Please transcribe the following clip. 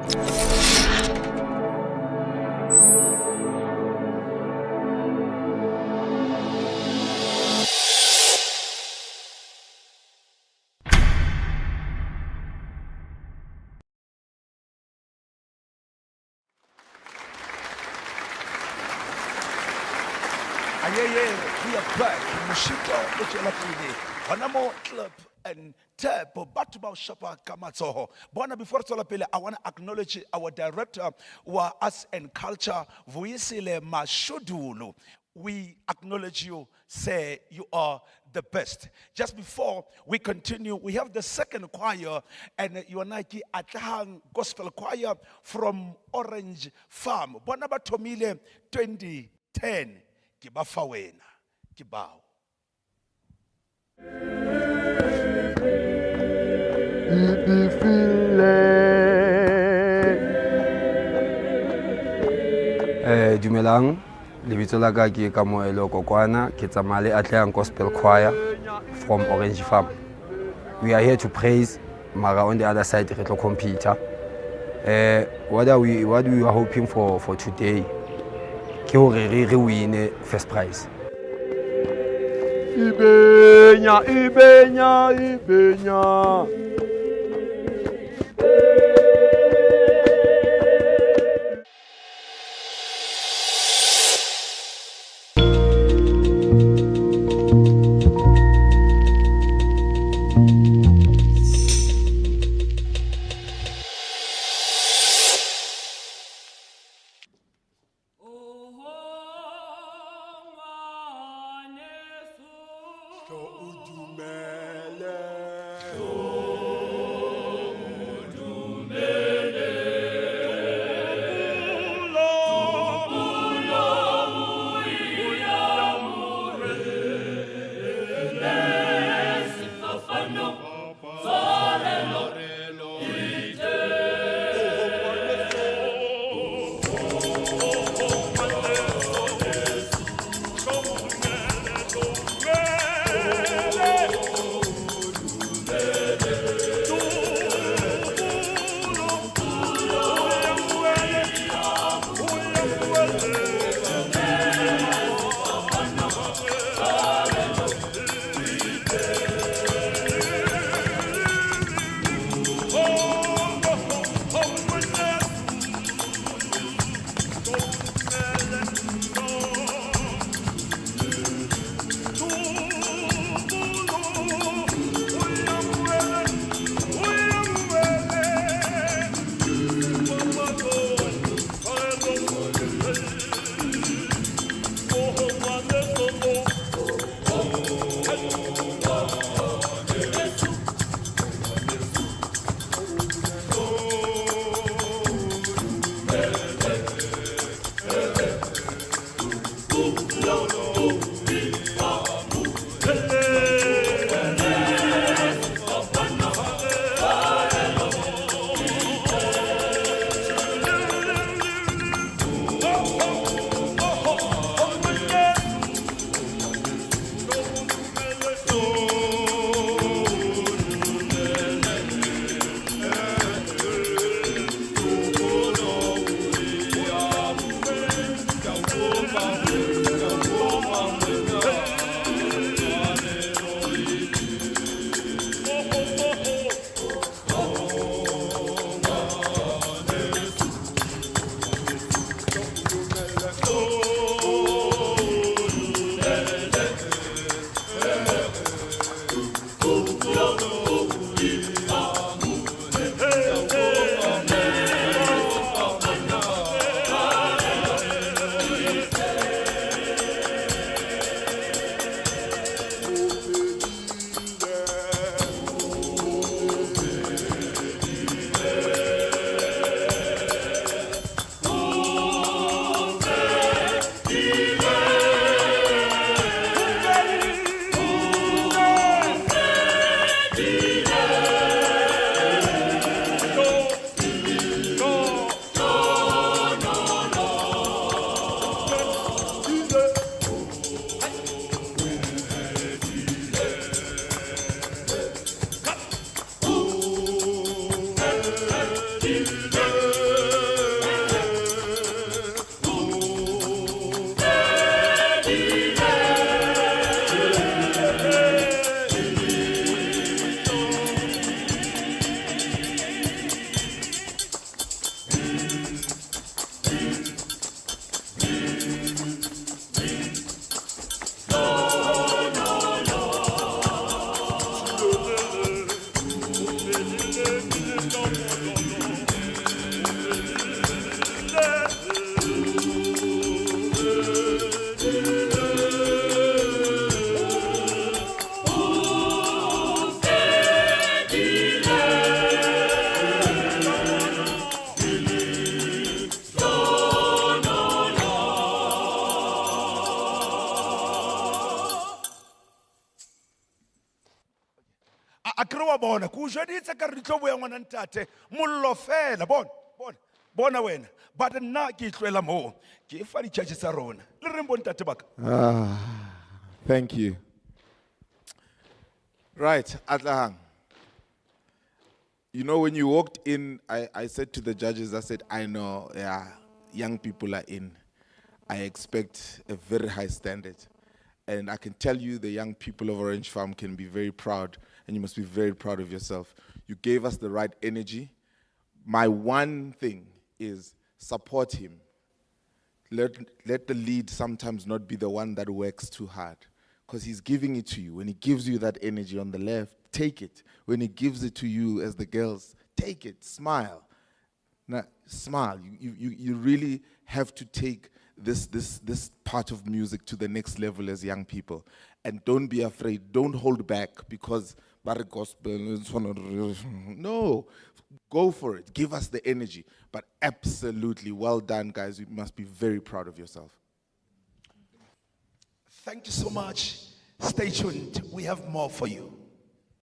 We are back. Mushito, Echelapini, Wanamo Club and Tep, Batubao Shapa Kamatsoho. Bona, before Solapele, I want to acknowledge our director, wa Arts and Culture, Vuisile Mashudulu. We acknowledge you, say you are the best. Just before we continue, we have the second choir, and you are Nike Atlehang Gospel Choir from Orange Farm. Bona Batomile 2010. Kibafa wena, kibao. Dumelang, lebitso la ka ke Kamoelo Kokwana, ke tsamaya Atlehang Gospel Choir from Orange Farm. We are here to praise, mara on the other side re tlo compete. What we are hoping for today? Ke hore re win first prize. Ibenya. Ngwaneso. A kry wa bona ko jweditse ka re di tlo boya ngwana ntate mollo fela bona wena but nna ke itlwela moo ke fa di church tsa rona le reng bo ntate baka. Thank you. Right, Atlehang. You know, when you walked in, I said to the judges, I said, I know, yeah, young people are in. I expect a very high standard. And I can tell you the young people of Orange Farm can be very proud, and you must be very proud of yourself. You gave us the right energy. My one thing is support him. Let the lead sometimes not be the one that works too hard, because he's giving it to you. When he gives you that energy on the left, take it. When he gives it to you as the girls, take it, smile. Now, smile. You really have to take this part of music to the next level as young people. And don't be afraid. Don't hold back because gospel. No, go for it. Give us the energy. But absolutely well done, guys. You must be very proud of yourself. Thank you so much. Stay tuned. We have more for you.